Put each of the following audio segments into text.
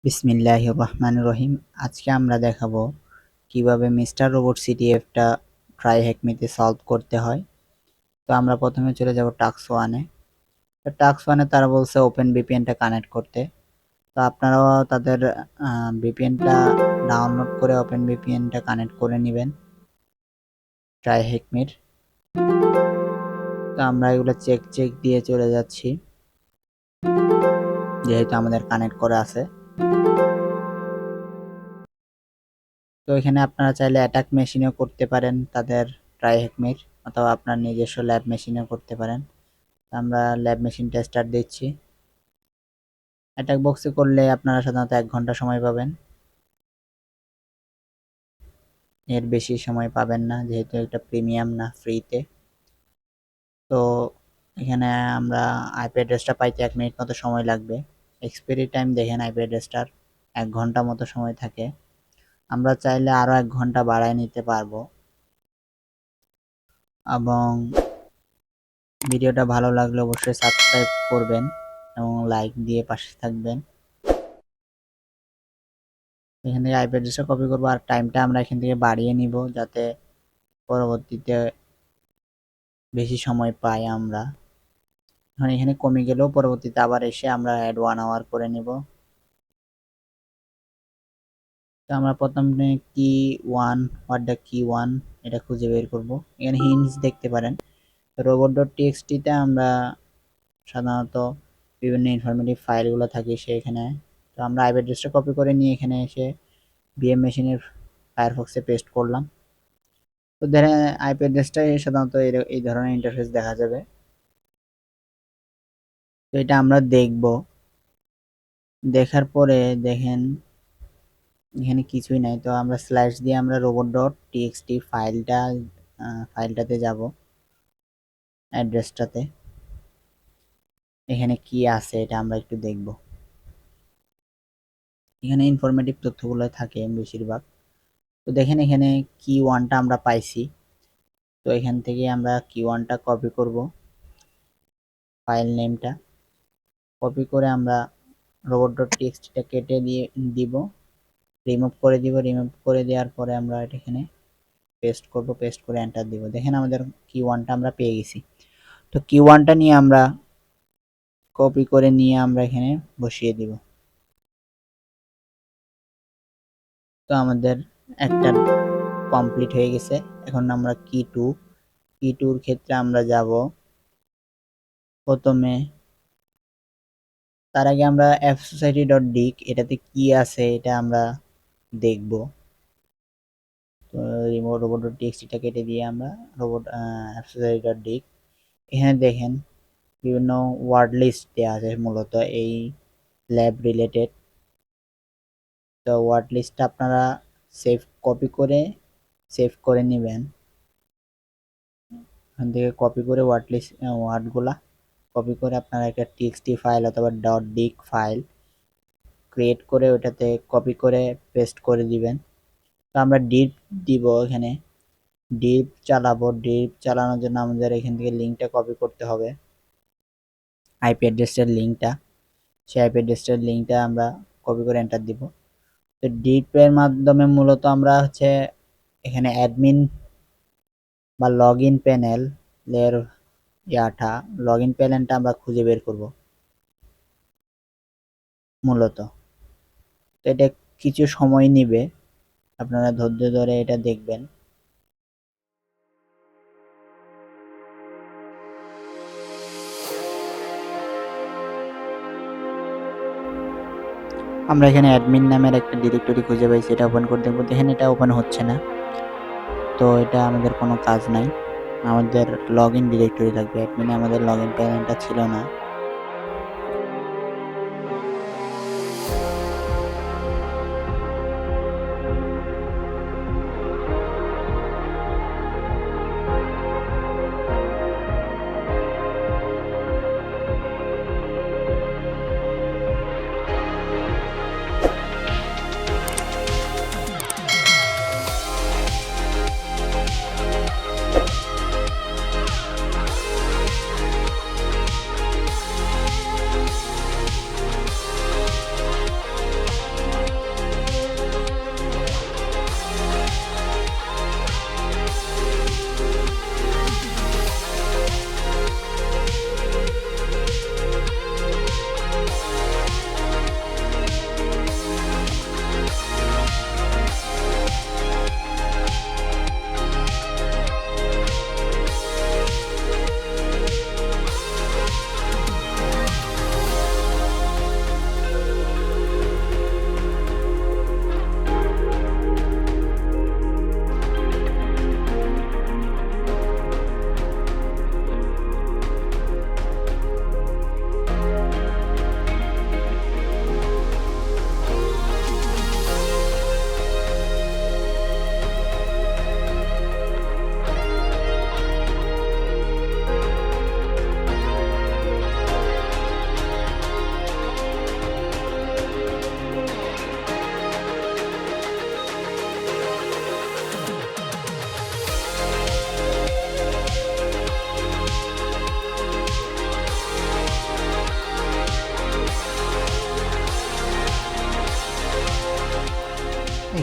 বিসমিল্লাহির রহমানির রহিম। আজকে আমরা দেখাবো কিভাবে মিস্টার রোবট সিটিএফটা ট্রাইহ্যাকমিতে সলভ করতে হয়। তো আমরা প্রথমে চলে যাব টাস্ক ওয়ানে। তো টাস্ক ওয়ানে তারা বলছে ওপেন ভিপিএনটা কানেক্ট করতে। তো আপনারাও তাদের ভিপিএনটা ডাউনলোড করে ওপেন ভিপিএনটা কানেক্ট করে নেবেন ট্রাইহ্যাকমির। তো আমরা এগুলো চেক দিয়ে চলে যাচ্ছি, যেহেতু আমাদের কানেক্ট করা আছে। তো এখানে আপনারা চাইলে অ্যাটাক মেশিনেও করতে পারেন তাদের ট্রাইহ্যাকমির, অথবা আপনার নিজস্ব ল্যাব মেশিনেও করতে পারেন। আমরা ল্যাব মেশিনটা স্টার্ট দিচ্ছি। অ্যাটাক বক্সে করলে আপনারা সাধারণত 1 ঘন্টা সময় পাবেন, এর বেশি সময় পাবেন না, যেহেতু এটা প্রিমিয়াম না, ফ্রিতে। তো এখানে আমরা আইপি অ্যাড্রেসটা পাইতে 1 মিনিট মতো সময় লাগবে। এক্সপায়ারি টাইম দেখেন আইপি অ্যাড্রেসটার 1 ঘন্টা মতো সময় থাকে। আমরা চাইলে আরও 1 ঘন্টা বাড়ায় নিতে পারবো। এবং ভিডিওটা ভালো লাগলে অবশ্যই সাবস্ক্রাইব করবেন এবং লাইক দিয়ে পাশে থাকবেন। এখান থেকে আইপি অ্যাড্রেসটা কপি করবো, আর টাইমটা আমরা এখান থেকে বাড়িয়ে নিব, যাতে পরবর্তীতে বেশি সময় পাই আমরা। এখন এখানে কমে গেলেও পরবর্তীতে আবার এসে আমরা অ্যাড 1 আওয়ার করে নিব। তো আমরা প্রথমে কি ওয়ান, হোয়াট দ্য কি ওয়ান, এটা খুঁজে বের করব। এখানে হিন্টস দেখতে পারেন। robot.txt-তে আমরা সাধারণত বিভিন্ন ইনফরমেটিভ ফাইলগুলো থাকে সেখানে। তো আমরা আইপি অ্যাড্রেসটা কপি করে নিয়ে এখানে এসে বিএম মেশিনের ফায়ারফক্সে পেস্ট করলাম। তো দেখেন আইপি অ্যাড্রেসটা সাধারণত এই ধরনের ইন্টারফেস দেখা যাবে। তো এটা আমরা দেখব। দেখার পরে দেখেন এখানে কিছুই নাই। তো আমরা স্ল্যাশ দিয়ে আমরা robot.txt ফাইলটাতে যাব, অ্যাড্রেসটাতে। এখানে কি আছে এটা আমরা একটু দেখব। এখানে ইনফরমেটিভ তথ্যগুলো থাকে বেশিরভাগ। তো দেখেন এখানে কি ওয়ানটা আমরা পাইছি। তো এখান থেকে আমরা কি ওয়ানটা কপি করব, ফাইল নেমটা কপি করে আমরা robot.txt-টা কেটে দিয়ে দিব, রিমুভ করে দেওয়ার পরে আমরা এটা এখানে পেস্ট করব, পেস্ট করে এন্টার দিব। দেখেন আমাদের কি ওয়ানটা আমরা পেয়ে গেছি। তো কি ওয়ানটা নিয়ে আমরা কপি করে নিয়ে আমরা এখানে বসিয়ে দিব। তো আমাদের একটা কমপ্লিট হয়ে গেছে। এখন আমরা কি টুর ক্ষেত্রে আমরা যাব। প্রথমে তার আগে আমরা fsociety.dic এটাতে কি আছে এটা আমরা দেখব। তো রিমোট robot.txt-টা কেটে দিয়ে আমরা fsociety.dic, এখানে দেখেন বিভিন্ন ওয়ার্ড লিস্ট দেওয়া আছে মূলত এই ল্যাব রিলেটেড। তো ওয়ার্ড লিস্টটা আপনারা সেভ করে নেবেন। এখান থেকে কপি করে ওয়ার্ডগুলা কপি করে আপনারা একটা টিএক্সটি ফাইল অথবা .dic ফাইল ক্রিয়েট করে ওটাতে কপি করে পেস্ট করে দিবেন। তো আমরা ডিপ দিব, এখানে ডিপ চালাবো। ডিপ চালানোর জন্য আমাদের এখান থেকে লিঙ্কটা কপি করতে হবে, আইপি অ্যাড্রেসের লিঙ্কটা। সেই আইপি অ্যাড্রেসের লিঙ্কটা আমরা কপি করে এন্টার দিব। তো ডিপের মাধ্যমে মূলত আমরা এখানে অ্যাডমিন বা লগ ইন প্যানেলের লগ ইন প্যানেলটা আমরা খুঁজে বের করব মূলত। তো এটা কিছু সময় নিবে, আপনারা ধৈর্য ধরে এটা দেখবেন। আমরা এখানে অ্যাডমিন নামের একটা ডিরেক্টরি খুঁজে পাইছি, এটা ওপেন করে দেখবো। দেখেন এটা ওপেন হচ্ছে না। তো এটা আমাদের কোনো কাজ নাই, আমাদের লগ ইন ডিরেক্টরি লাগবে। অ্যাডমিনে আমাদের লগ ইন প্যানেলটা ছিল না।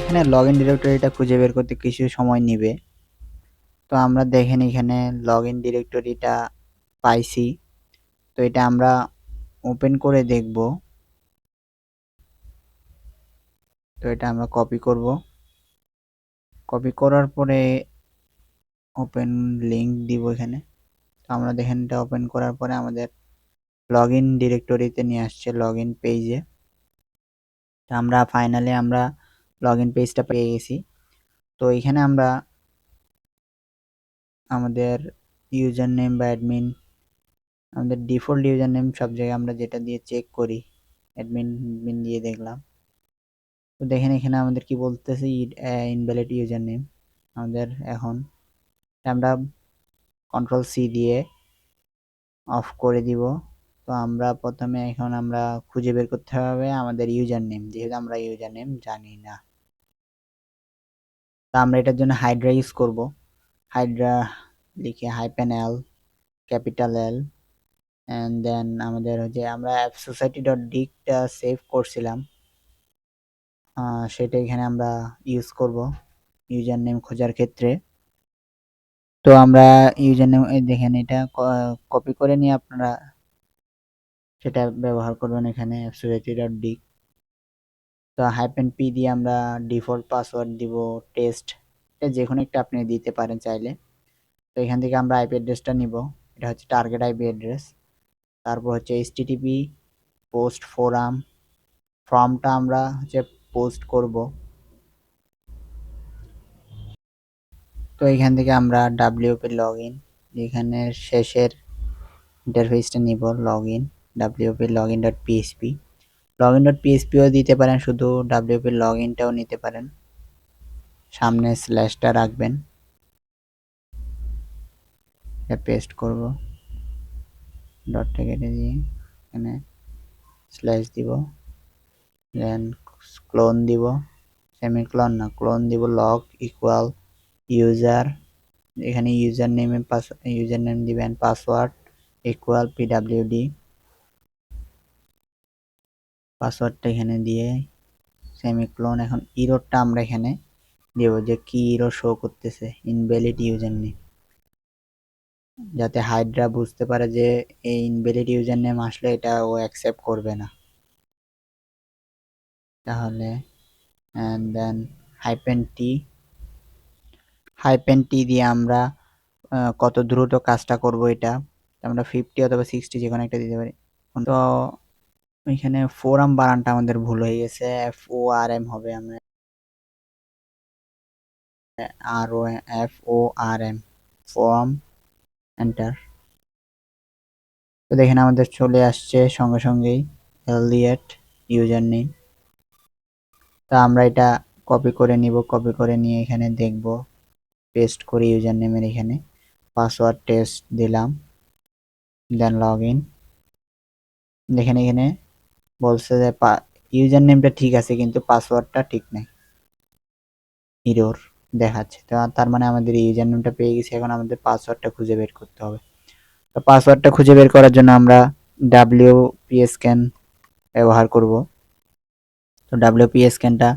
এখানে লগইন ডিরেক্টরিটা খুঁজে বের করতে কিছু সময় নেবে। তো আমরা দেখেন এখানে লগইন ডিরেক্টরিটা পাইছি। তো এটা আমরা ওপেন করে দেখব। তো এটা আমরা কপি করব। কপি করার পরে ওপেন লিংক দিব এখানে। তো আমরা দেখেন এটা ওপেন করার পরে আমাদের লগইন ডিরেক্টরিতে নিয়ে আসছে, লগইন পেজে। তো আমরা ফাইনালি লগইন পেজটা পেয়ে গেছি। তো এখানে আমরা আমাদের ইউজার নেম বা অ্যাডমিন, আমাদের ডিফল্ট ইউজার নেম সব জায়গায় আমরা যেটা দিয়ে চেক করি, অ্যাডমিন দিয়ে দেখলাম। তো দেখেন এখানে আমাদের কি বলতেছে, ইনভ্যালিড ইউজার নেম। আমাদের এখন আমরা কন্ট্রোল সি দিয়ে অফ করে দিব। তো আমরা প্রথমে এখন আমরা খুঁজে বের করতে হবে আমাদের ইউজার নেম, যেহেতু আমরা ইউজার নেম জানি না। তো আমরা এটার জন্য হাইড্রা ইউজ করব। হাইড্রা লিখে -l capital L, and then আমাদের হচ্ছে আমরা society.dict সেভ করছিলাম, সেটা এখানে আমরা ইউজ করব ইউজার নেম খোঁজার ক্ষেত্রে। তো আমরা ইউজার নেম দেখেন এটা কপি করে নিয়ে আপনারা সেটা ব্যবহার করবেন এখানে society.dict। তো -p দিয়ে আমরা ডিফল্ট পাসওয়ার্ড দিব টেস্ট, এটা যে কোনো একটা আপনি দিতে পারেন চাইলে। তো এখান থেকে আমরা আইপি অ্যাড্রেসটা নিব, এটা হচ্ছে টার্গেট আইপি অ্যাড্রেস। তারপর হচ্ছে http পোস্ট ফর্মটা আমরা হচ্ছে পোস্ট করব। তো এখান থেকে আমরা wp লগইন, এখানে শেষের ইন্টারফেসটা নিব লগইন, wp login.php। login.phpও দিতে পারেন, শুধু wp লগইনটাও নিতে পারেন, সামনে স্ল্যাশটা রাখবেন। এটা পেস্ট করব, ডটটা কেটে দিয়ে এখানে স্ল্যাশ দিব, দেন ক্লোন দিব, সেমিক্লোন না ক্লোন দিব, লগ ইকুয়াল ইউজার, এখানে ইউজার নেম দিবেন, পাসওয়ার্ড ইকুয়াল pwd, পাসওয়ার্ডটা এখানে দিয়ে সেমিক্লোন। এখন ইরোরটা আমরা এখানে দেব, যে কি ইরোর শো করতেছে, ইনভ্যালিড ইউজার নেম, যাতে হাইড্রা বুঝতে পারে যে এই ইনভ্যালিড ইউজার নেম আসলে এটা ও অ্যাকসেপ্ট করবে না। তাহলে এন্ড দেন -t দিয়ে আমরা কত দ্রুত কাজটা করব, এটা আমরা 50 অথবা 60 যে কোনো একটা দিতে পারি। তো এখানে ফোরাম বানানটা আমাদের ভুল হয়ে গেছে, FORM হবে, আমরা FORM ফর্ম, এন্টার। তো দেখেন আমাদের চলে আসছে সঙ্গে সঙ্গেই এলিয়েট ইউজার নেম। তো আমরা এটা কপি করে নিব, কপি করে নিয়ে এখানে দেখব, পেস্ট করে ইউজার নেমের এখানে পাসওয়ার্ড টেস্ট দিলাম, দেন লগইন। দেখেন এখানে বলছে যে ইউজার নেমটা ঠিক আছে কিন্তু পাসওয়ার্ডটা ঠিক নেই, এরর দেখাচ্ছে। তো তার মানে আমাদের ইউজার নেমটা পেয়ে গেছি, এখন আমাদের পাসওয়ার্ডটা খুঁজে বের করতে হবে। তো পাসওয়ার্ডটা খুঁজে বের করার জন্য আমরা wp-scan ব্যবহার করব। তো wp-scanটা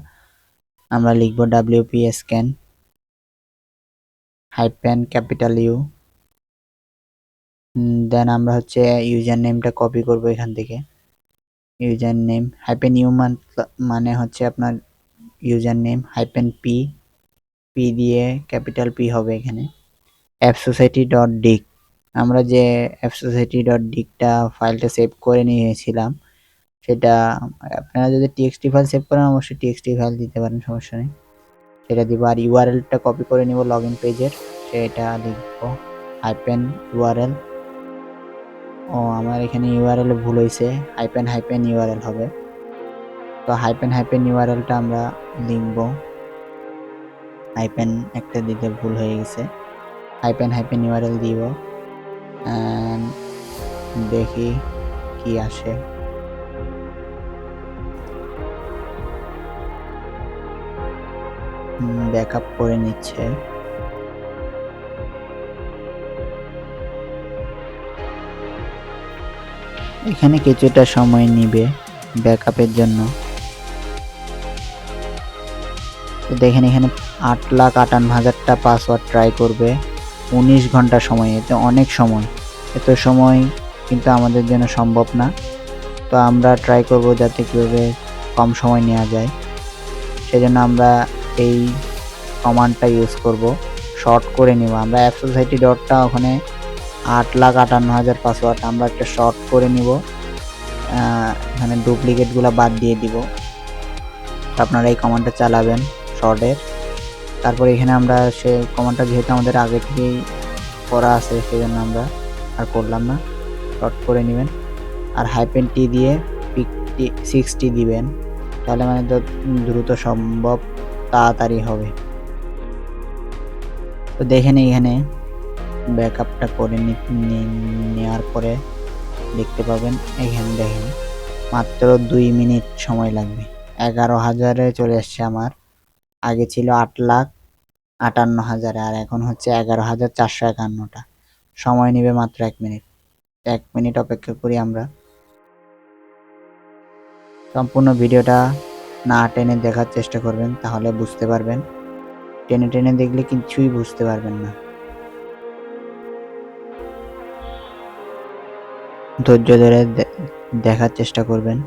আমরা লিখব wp-scan -U, দেন আমরা হচ্ছে ইউজার নেমটা কপি করব এখান থেকে, ইউজার নেম -U মানে হচ্ছে আপনার ইউজার নেম, -p দিয়ে ক্যাপিটাল P হবে এখানে, fsociety.dict, আমরা যে fsociety.dict ফাইলটা সেভ করে নিয়েছিলাম সেটা, আপনারা যদি txt ফাইল সেভ করেন অবশ্যই txt ফাইল দিতে পারেন, সমস্যা নেই, সেটা দিব। আর ইউআরএলটা কপি করে নিব লগইন পেজের, সেটা লিখব -URL। ও আমার এখানে ইউআরএল ভুল হয়েছে, -URL হবে। তো -URLটা আমরা লিখব, হাইপেন একটা দিতে ভুল হয়ে গেছে, -URL দিব, দেখি কি আসে। ব্যাকআপ করে নিচ্ছে। এখানে কিছুটা সময় নিবে ব্যাকআপের জন্য। তো দেখেন এখানে 8,58,000টা পাসওয়ার্ড ট্রাই করবে 19 ঘন্টা সময়। এতে অনেক সময়, এত সময় কিন্তু আমাদের জন্য সম্ভব না। তো আমরা ট্রাই করব যাতে কীভাবে কম সময় নেওয়া যায়, সেজন্য আমরা এই কমান্ডটা ইউজ করব। শর্ট করে নিব আমরা অ্যাপ সোসাইটি ডটটা, ওখানে 8,58,000 পাসওয়ার্ড আমরা একটা শর্ট করে নিব, এখানে ডুপ্লিকেটগুলো বাদ দিয়ে দিব। আপনারা এই কমান্ডটা চালাবেন শর্টের। তারপর এখানে আমরা সে কমান্ডটা যেহেতু আমাদের আগে থেকেই করা আছে সেজন্য আমরা আর করলাম না, শর্ট করে নেবেন। আর হাইপেন টি দিয়ে 60 দিবেন, তাহলে মানে তো দ্রুত সম্ভব তাড়াতাড়ি হবে। তো দেখেন এখানে ব্যাকআপটা করে নেওয়ার পরে দেখতে পাবেন, এখানে দেখেন মাত্র 2 মিনিট সময় লাগবে। 11,000-এ চলে আসছে আমার, আগে ছিল 8,58,000 আর এখন হচ্ছে 11,451টা। সময় নেবে মাত্র 1 মিনিট। 1 মিনিট অপেক্ষা করি আমরা। সম্পূর্ণ ভিডিওটা না টেনে দেখার চেষ্টা করবেন, তাহলে বুঝতে পারবেন। টেনে টেনে দেখলে কিছুই বুঝতে পারবেন না। ধৈর্য ধরে দেখার চেষ্টা করবেন।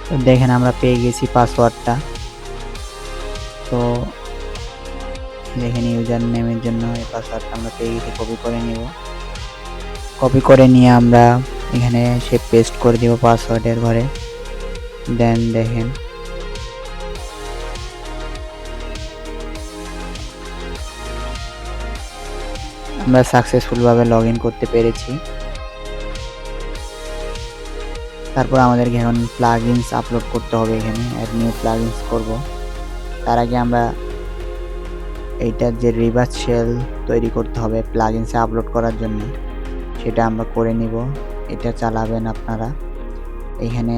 তো দেখেন আমরা পেয়ে গেছি পাসওয়ার্ডটা। তো দেখেন ইউজার নেমের জন্য এই পাসওয়ার্ডটা আমরা পেয়ে গেছি, কপি করে নিব। কপি করে নিয়ে আমরা এখানে সে পেস্ট করে দিব পাসওয়ার্ডের ঘরে। দেন দেখেন আমরা সাকসেসফুলভাবে লগ ইন করতে পেরেছি। তারপর আমাদেরকে এখন প্লাগইনস আপলোড করতে হবে, এখানে অ্যাড নিউ প্লাগইনস করব। তার আগে আমরা এইটার যে রিভার্স শেল তৈরি করতে হবে প্লাগইনসে আপলোড করার জন্য, সেটা আমরা করে নিব। এটা চালাবেন আপনারা। এখানে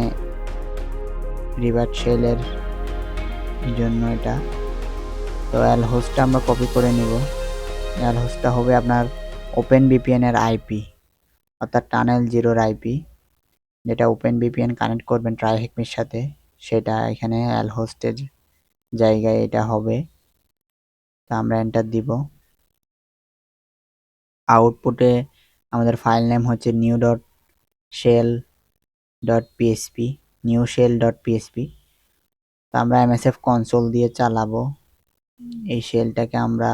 রিভার্স শেলের জন্য এটা, তো এল হোস্টটা আমরা কপি করে নিব। এল হোস্টটা হবে আপনার ওপেন ভিপিএন এর আইপি, অর্থাৎ টানেল জিরোর আইপি, যেটা ওপেন ভিপিএন কানেক্ট করবেন ট্রাইহ্যাকমির সাথে, সেটা এখানে এল হোস্টের জায়গায় এটা হবে। তা আমরা এন্টার দিব। আউটপুটে আমাদের ফাইল নেম হচ্ছে new.shell.php, newshell.php। তো আমরা এমএসএফ কনসোল দিয়ে চালাবো এই শেলটাকে আমরা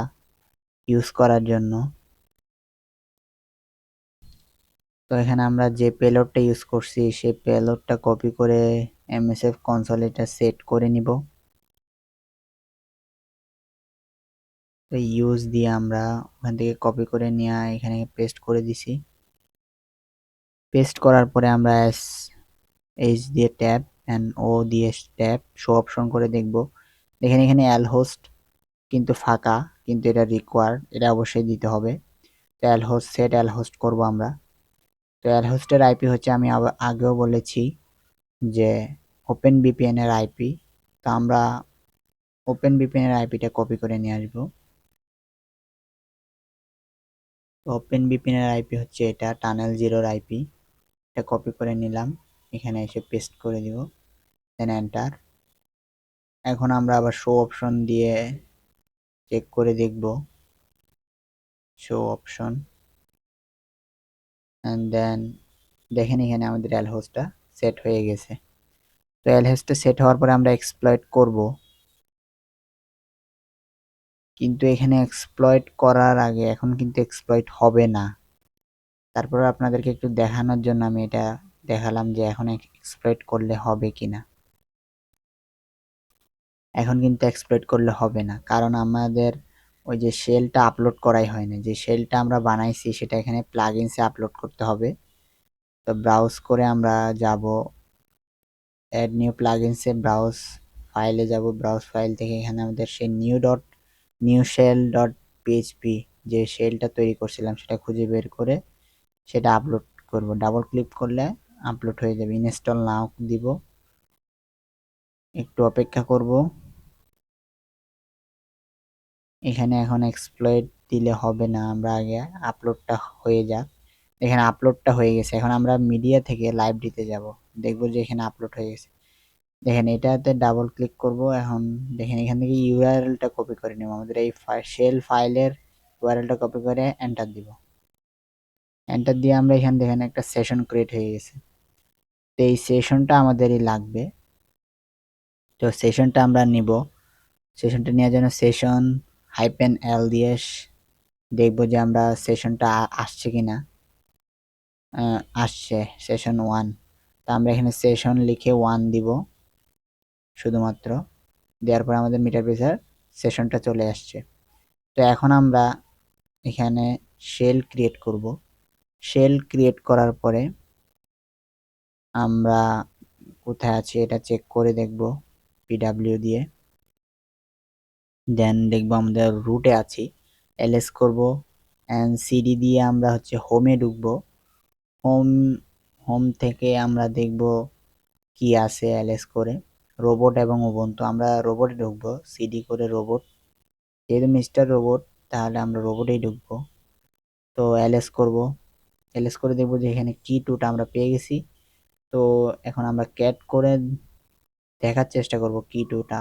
ইউজ করার জন্য। তো এখানে আমরা যে পেলোডটা ইউজ করছি সেই পেলোডটা কপি করে এমএসএফ কনসোল এটা সেট করে নিব। তো ইউজ দিয়ে আমরা ওখান থেকে কপি করে নিয়ে এখানে পেস্ট করে দিছি। পেস্ট করার পরে আমরা এইচ দিয়ে ট্যাব অ্যান্ড ও দিয়ে ট্যাব শো অপশন করে দেখব। দেখেন এখানে এল হোস্ট কিন্তু ফাঁকা, কিন্তু এটা রিকোয়ার্ড, এটা অবশ্যই দিতে হবে। তো এল হোস্ট সেট এল হোস্ট করবো আমরা। তো এল হোস্টের আইপি হচ্ছে, আমি আগেও বলেছি যে ওপেন ভিপিএন এর আইপি। তো আমরা ওপেন ভিপিএন এর আইপিটা কপি করে নিয়ে আসবো। তো ওপেন ভিপিএন এর আইপি হচ্ছে এটা টানেল জিরোর আইপি, এটা কপি করে নিলাম, এখানে এসে পেস্ট করে দিব, দেন এন্টার। এখন আমরা আবার শো অপশন দিয়ে চেক করে দেখব, শো অপশন, অ্যান্ড দেন দেখেন এখানে আমাদের এল হোস্টটা সেট হয়ে গেছে। তো এল হোস্টটা সেট হওয়ার পরে আমরা এক্সপ্লয়েট করব, কিন্তু এখানে এক্সপ্লয়েট করার আগে এখন কিন্তু এক্সপ্লয়েট হবে না। তারপর আপনাদেরকে একটু দেখানোর জন্য আমি এটা দেখালাম যে এখন এক্সপ্লয়েট করলে হবে কিনা। এখন কিন্তু এক্সপ্লয়েট করলে হবে না, কারণ আমাদের ওই যে শেলটা আপলোড করাই হয় না। যে শেলটা আমরা বানাইছি সেটা এখানে প্লাগইনসে আপলোড করতে হবে। তো ব্রাউজ করে আমরা যাব অ্যাড নিউ প্লাগইনসে, ব্রাউজ ফাইলে যাব, ব্রাউজ ফাইল থেকে এখানে আমাদের সেই নিউ শেল ডট পিএইচপি যে শেলটা তৈরি করছিলাম সেটা খুঁজে বের করে সেটা আপলোড করব। ডাবল ক্লিক করলে আপলোড হয়ে যাবে। ইনস্টল নাও দিব, একটু অপেক্ষা করব। এখানে এখন এক্সপ্লয়েট দিলে হবে না, আমরা আগে আপলোডটা হয়ে যাক। এখানে আপলোডটা হয়ে গেছে। এখন আমরা মিডিয়া থেকে লাইভ দিতে যাব, দেখব যে এখানে আপলোড হয়ে গেছে। দেখেন এটাতে ডাবল ক্লিক করব। এখন দেখেন এখান থেকে ইউআরএলটা কপি করে নেব, আমাদের এই শেল ফাইলের ইউআরএলটা কপি করে এন্টার দিব। এন্টার দিয়ে আমরা এখানে দেখেন একটা সেশন ক্রিয়েট হয়ে গেছে। তো এই সেশনটা আমাদেরই লাগবে, তো সেশনটা আমরা নিব। সেশনটা নেওয়ার জন্য সেশন -l দিয়ে দেখব যে আমরা সেশনটা আসছে কিনা। আসছে সেশন 1। তো আমরা এখানে সেশন লিখে 1 দিব শুধুমাত্র। দেওয়ার পর আমাদের মিটার বেসার সেশনটা চলে আসছে। তো এখন আমরা এখানে শেল ক্রিয়েট করব। শেল ক্রিয়েট করার পরে আমরা কোথায় আছি এটা চেক করে দেখব পিডব্লিউ দিয়ে। দেন দেখব আমাদের রুটে আছি, এলএস করব এন্ড সিডি দিয়ে আমরা হচ্ছে হোমে ঢুকবো। হোম হোম থেকে আমরা দেখব কি আছে এলএস করে, রোবট এবং উবুন্টু। আমরা রোবটে ঢুকবো, সিডি করে রোবট, যেহেতু মিস্টার রোবট তাহলে আমরা রোবটেই ঢুকবো। তো এলএস করব, এলএস করে দেখব যে এখানে কি টুটা আমরা পেয়ে গেছি। তো এখন আমরা ক্যাট করে দেখার চেষ্টা করব কি টুটা,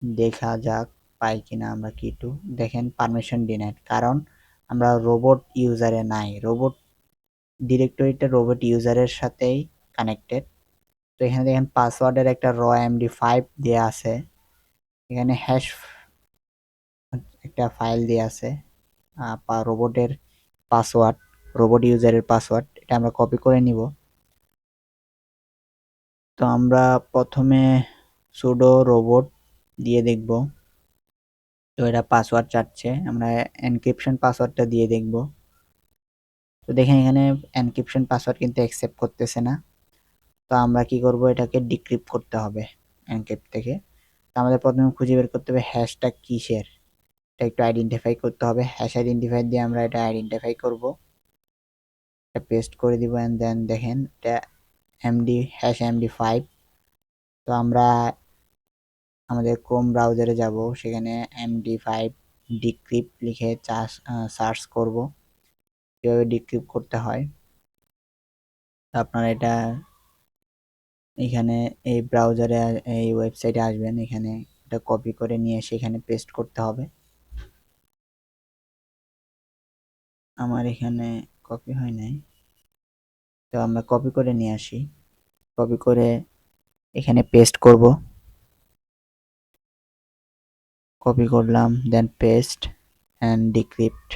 দেখা যাক পাই কিনা আমরা কি টু। দেখেন পারমিশন ডিনাইড, কারণ আমরা রোবট ইউজারে নাই, রোবট ডিরেক্টরিটা রোবট ইউজারের সাথেই কানেক্টেড। তো এখানে দেখেন পাসওয়ার্ডের একটা এমডি5 দেয়া আছে, এখানে হ্যাশ একটা ফাইল দেয়া আছে রোবটের পাসওয়ার্ড, রোবট ইউজারের পাসওয়ার্ড, এটা আমরা কপি করে নিব। তো আমরা প্রথমে সুডো রোবট দিয়ে দেখব। তো এটা পাসওয়ার্ড চাচ্ছে, আমরা এনক্রিপশন পাসওয়ার্ডটা দিয়ে দেখব। তো দেখেন এখানে এনক্রিপশন পাসওয়ার্ড কিন্তু অ্যাকসেপ্ট করতেছে না। তো আমরা কি করব, এটাকে ডিক্রিপ্ট করতে হবে এনক্রিপ্ট থেকে। তো আমাদের প্রথমে খুঁজে বের করতে হবে হ্যাশটা কিসের, এটা একটু আইডেন্টিফাই করতে হবে। হ্যাশ আইডেন্টিফাই দিয়ে আমরা এটা আইডেন্টিফাই করব, এটা পেস্ট করে দিব। এন্ড দেন দেখেন এটা #এমডি5। তো আমরা আমাদের ক্রোম ব্রাউজারে যাব, সেখানে এমডি5 ডিক্রিপ্ট লিখে সার্চ করব কিভাবে ডিক্রিপ্ট করতে হয়। আপনারা এটা এখানে এই ব্রাউজারে এই ওয়েবসাইটে আসবেন, এখানে এটা কপি করে নিয়ে সেখানে পেস্ট করতে হবে। আমার এখানে কপি হয় নাই, তো আমরা কপি করে নিয়ে আসি। কপি করে এখানে পেস্ট করব, কপি করলাম, দেন পেস্ট এন্ড ডিক্রিপ্ট।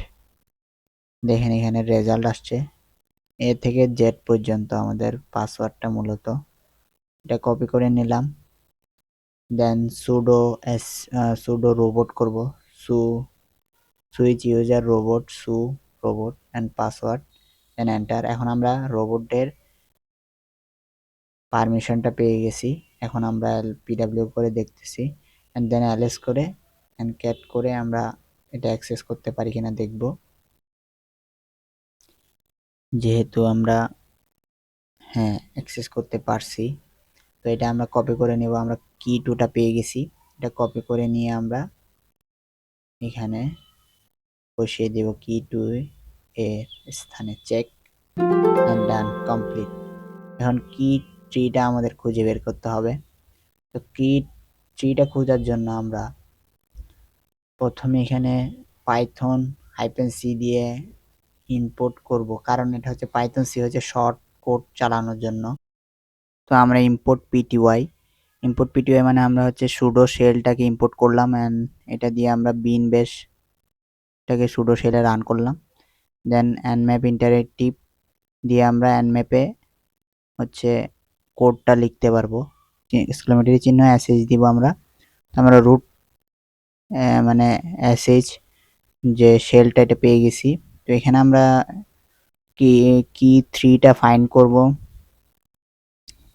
দেখেন এখানে রেজাল্ট আসছে, এ থেকে জেড পর্যন্ত আমাদের পাসওয়ার্ডটা মূলত। এটা কপি করে নিলাম। দেন সুডো রোবট করব, su switch user robot su robot and password then enter. এখন আমরা রোবটের পারমিশনটা পেয়ে গেছি। এখন আমরা পিডব্লিউ করে দেখতেছি এন্ড দেন এলএস করে এন্ড ক্যাট করে আমরা এটা অ্যাক্সেস করতে পারি কিনা দেখব। যেহেতু আমরা হ্যাঁ অ্যাক্সেস করতে পারছি, তো এটা আমরা কপি করে নেব। আমরা কি টুটা পেয়ে গেছি, এটা কপি করে নিয়ে আমরা এখানে বসিয়ে দেব কি টু এর স্থানে। Check and done, complete. এখন কি ট্রিটা আমাদের খুঁজে বের করতে হবে। তো কি ট্রিটা খোঁজার জন্য আমরা প্রথমে এখানে পাইথন -c দিয়ে ইম্পোর্ট করব, কারণ এটা হচ্ছে পাইথন সি হচ্ছে শর্ট কোড চালানোর জন্য। তো আমরা ইম্পোর্ট পিটিওয়াই মানে আমরা হচ্ছে সুডো শেলটাকে ইম্পোর্ট করলাম এন্ড এটা দিয়ে আমরা বিন বেশটাকে সুডো শেলে রান করলাম। দেন nmap ইন্টারেক্টিভ দিয়ে আমরা nmap-এ হচ্ছে কোডটা লিখতে পারবো, এক্সক্লেমেটরি চিহ্ন sh দিব আমরা। আমরা রুট মানে sh যে শেলটা এটা পেয়ে গেছি। তো এখানে আমরা কি 3টা ফাইন্ড করব।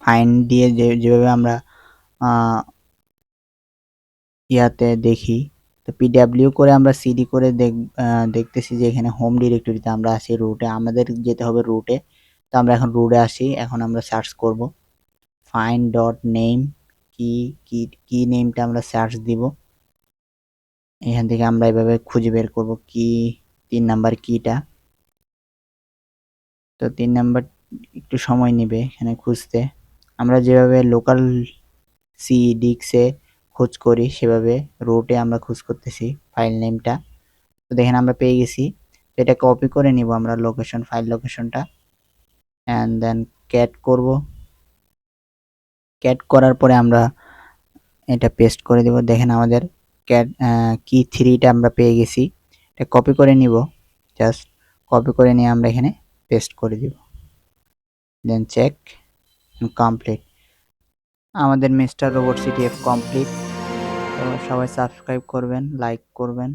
ফাইন্ড দিয়ে যেভাবে আমরা ইয়াতে দেখি। তো পিডব্লিউ করে আমরা সিডি করে দেখতেছি যে এখানে হোম ডিরেক্টরিতে আমরা আছি, রুটে আমাদের যেতে হবে রুটে। তো আমরা এখন রুটে আসি, এখন আমরা সার্চ করব ফাইন্ড ডট নেম, কি কি কি নেমটা আমরা সার্চ দিব। এখান থেকে আমরা এভাবে খুঁজে বের করব কি 3 নাম্বার কিটা। তো 3 নাম্বার একটু সময় নেবে এখানে খুঁজতে। আমরা যেভাবে লোকাল সি ডিস্কে খোঁজ করি সেভাবে রুটে আমরা খোঁজ করতেছি ফাইল নেমটা। তো দেখেন আমরা পেয়ে গেছি। তো এটা কপি করে নিব আমরা লোকেশন, ফাইল লোকেশনটা, অ্যান্ড দেন ক্যাট করব। ক্যাট করার পরে আমরা এটা পেস্ট করে দেব। দেখেন আমাদের ক্যাট কি 3টা আমরা পেয়ে গেছি। এটা কপি করে নিব, জাস্ট কপি করে নিয়ে আমরা এখানে পেস্ট করে দিব, দেন চেক কমপ্লিট। আমাদের মিস্টার রোবট সিটিএফ কমপ্লিট। তো সবাই সাবস্ক্রাইব করবেন, লাইক করবেন।